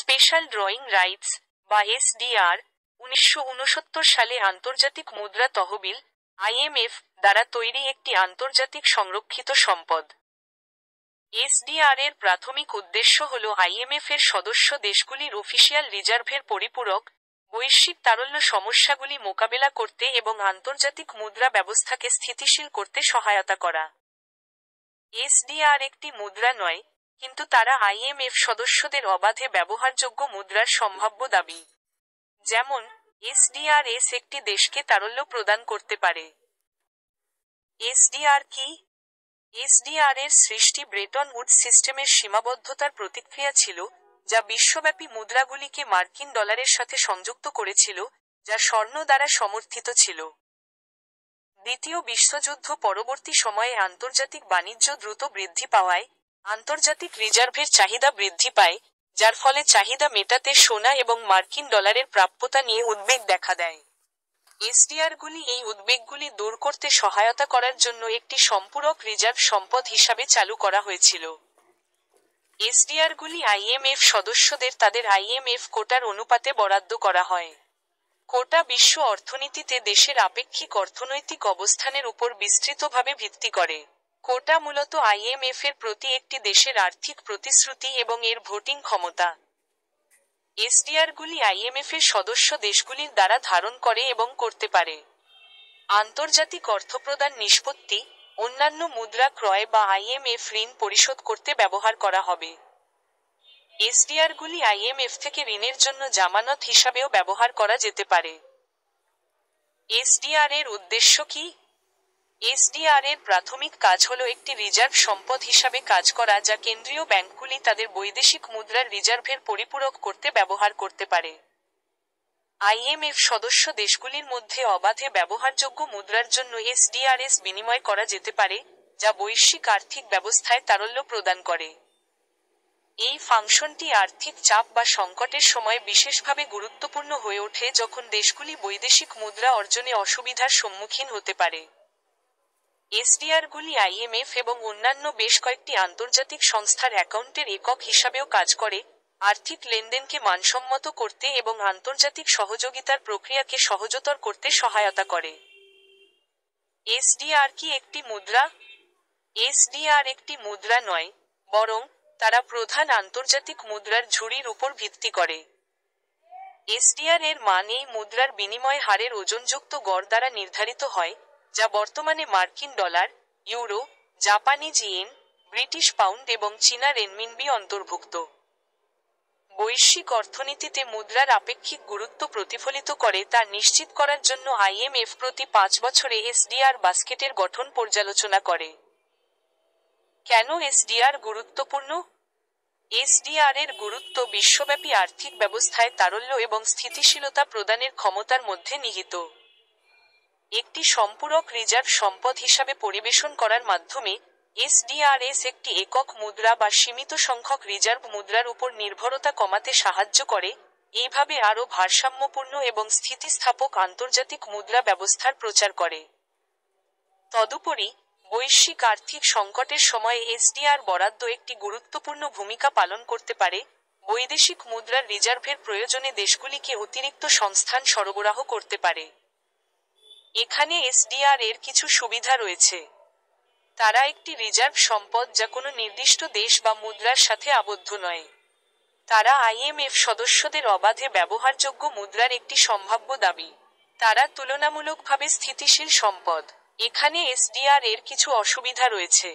Special drawing rights বা SDR 1969 সালে আন্তর্জাতিক মুদ্রা তহবিল আইএমএফ দ্বারা তৈরি একটি আন্তর্জাতিক সংরক্ষিত সম্পদ। এসডিআর এর প্রাথমিক উদ্দেশ্য হল আইএমএফ এর সদস্য দেশগুলির অফিসিয়াল রিজার্ভের পরিপূরক, বৈশ্বিক তারল্য সমস্যাগুলি মোকাবেলা করতে এবং আন্তর্জাতিক মুদ্রা ব্যবস্থাকে স্থিতিশীল করতে সহায়তা করা। এসডিআর একটি মুদ্রা নয়, কিন্তু তারা আইএমএফ সদস্যদের অবাধে ব্যবহারযোগ্য মুদ্রার সম্ভাব্য দাবি। যেমন, এসডিআরএস একটি দেশকে তারল্য প্রদান করতে পারে। এসডিআর কি? এসডিআর এর সৃষ্টি ব্রেটন উডস সিস্টেমের সীমাবদ্ধতার প্রতিক্রিয়া ছিল, যা বিশ্বব্যাপী মুদ্রাগুলিকে মার্কিন ডলারের সাথে সংযুক্ত করেছিল, যা স্বর্ণ দ্বারা সমর্থিত ছিল। দ্বিতীয় বিশ্বযুদ্ধ পরবর্তী সময়ে আন্তর্জাতিক বাণিজ্য দ্রুত বৃদ্ধি পাওয়ায় আন্তর্জাতিক রিজার্ভের চাহিদা বৃদ্ধি পায়, যার ফলে চাহিদা মেটাতে সোনা এবং মার্কিন ডলারের প্রাপ্যতা নিয়ে উদ্বেগ দেখা দেয়। এসডিআরগুলি এই উদ্বেগগুলি দূর করতে সহায়তা করার জন্য একটি সম্পূরক রিজার্ভ সম্পদ হিসাবে চালু করা হয়েছিল। এসডিআরগুলি আইএমএফ সদস্যদের তাদের আইএমএফ কোটার অনুপাতে বরাদ্দ করা হয়। কোটা বিশ্ব অর্থনীতিতে দেশের আপেক্ষিক অর্থনৈতিক অবস্থানের উপর বিস্তৃতভাবে ভিত্তি করে। কোটা মূলত আইএমএফ এর প্রতি একটি দেশের আর্থিক প্রতিশ্রুতি এবং এর ভোটিং ক্ষমতা। এসডিআরগুলি আইএমএফ এর সদস্য দেশগুলির দ্বারা ধারণ করে এবং করতে পারে। আন্তর্জাতিক অর্থপ্রদান নিষ্পত্তি, অন্যান্য মুদ্রা ক্রয় বা আইএমএফ ঋণ পরিশোধ করতে ব্যবহার করা হবে। এসডিআরগুলি আইএমএফ থেকে ঋণের জন্য জামানত হিসাবেও ব্যবহার করা যেতে পারে। এসডিআর এর উদ্দেশ্য কি? এসডিআর এর প্রাথমিক কাজ হল একটি রিজার্ভ সম্পদ হিসাবে কাজ করা, যা কেন্দ্রীয় ব্যাংকগুলি তাদের বৈদেশিক মুদ্রার রিজার্ভের পরিপূরক করতে ব্যবহার করতে পারে। আইএমএফ সদস্য দেশগুলির মধ্যে অবাধে ব্যবহারযোগ্য মুদ্রার জন্য এসডিআরএস বিনিময় করা যেতে পারে, যা বৈশ্বিক আর্থিক ব্যবস্থায় তারল্য প্রদান করে। এই ফাংশনটি আর্থিক চাপ বা সংকটের সময় বিশেষভাবে গুরুত্বপূর্ণ হয়ে ওঠে যখন দেশগুলি বৈদেশিক মুদ্রা অর্জনে অসুবিধার সম্মুখীন হতে পারে। এসডিআরগুলি আইএমএফ এবং অন্যান্য বেশ কয়েকটি আন্তর্জাতিক সংস্থার অ্যাকাউন্টের একক হিসাবেও কাজ করে, আর্থিক লেনদেনকে মানসম্মত করতে এবং আন্তর্জাতিক সহযোগিতার প্রক্রিয়াকে সহজতর করতে সহায়তা করে। এসডিআর কি একটি মুদ্রা? এসডিআর একটি মুদ্রা নয়, বরং তারা প্রধান আন্তর্জাতিক মুদ্রার ঝুড়ির উপর ভিত্তি করে। এসডিআর এর মান এই মুদ্রার বিনিময় হারের ওজনযুক্ত গড় দ্বারা নির্ধারিত হয়, যা বর্তমানে মার্কিন dollar, euro, Japanese yen, British pound এবং চীনা রেনমিনবি অন্তর্ভুক্ত। বৈশ্বিক অর্থনীতিতে মুদ্রার আপেক্ষিক গুরুত্ব প্রতিফলিত করে তা নিশ্চিত করার জন্য আইএমএফ প্রতি 5 বছরে এসডিআর বাস্কেটের গঠন পর্যালোচনা করে। কেন এসডিআর গুরুত্বপূর্ণ? এসডিআর এর গুরুত্ব বিশ্বব্যাপী আর্থিক ব্যবস্থায় তারল্য এবং স্থিতিশীলতা প্রদানের ক্ষমতার মধ্যে নিহিত। একটি সম্পূরক রিজার্ভ সম্পদ হিসাবে পরিবেশন করার মাধ্যমে এসডিআরএস একটি একক মুদ্রা বা সীমিত সংখ্যক রিজার্ভ মুদ্রার উপর নির্ভরতা কমাতে সাহায্য করে, এইভাবে আরও ভারসাম্যপূর্ণ এবং স্থিতিস্থাপক আন্তর্জাতিক মুদ্রা ব্যবস্থার প্রচার করে। তদুপরি, বৈশ্বিক আর্থিক সংকটের সময়ে এসডিআর বরাদ্দ একটি গুরুত্বপূর্ণ ভূমিকা পালন করতে পারে, বৈদেশিক মুদ্রার রিজার্ভের প্রয়োজনে দেশগুলিকে অতিরিক্ত সংস্থান সরবরাহ করতে পারে। এখানে এসডিআর এর কিছু সুবিধা রয়েছে। তারা একটি রিজার্ভ সম্পদ যা কোনো নির্দিষ্ট দেশ বা মুদ্রার সাথে আবদ্ধ নয়। তারা আইএমএফ সদস্যদের অবাধে ব্যবহারযোগ্য মুদ্রার একটি সম্ভাব্য দাবি। তারা তুলনামূলকভাবে স্থিতিশীল সম্পদ। এখানে এসডিআর এর কিছু অসুবিধা রয়েছে।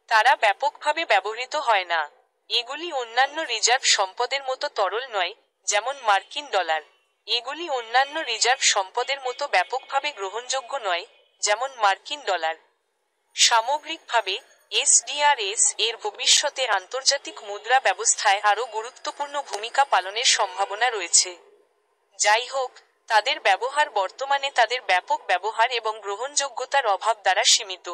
তারা ব্যাপকভাবে ব্যবহৃত হয় না। এগুলি অন্যান্য রিজার্ভ সম্পদের মতো তরল নয়, যেমন মার্কিন ডলার। এগুলি অন্যান্য রিজার্ভ সম্পদের মতো ব্যাপকভাবে গ্রহণযোগ্য নয়, যেমন মার্কিন ডলার। সামগ্রিকভাবে, এসডিআরএস এর ভবিষ্যতে আন্তর্জাতিক মুদ্রা ব্যবস্থায় আরও গুরুত্বপূর্ণ ভূমিকা পালনের সম্ভাবনা রয়েছে। যাই হোক, তাদের ব্যবহার বর্তমানে তাদের ব্যাপক ব্যবহার এবং গ্রহণযোগ্যতার অভাব দ্বারা সীমিত।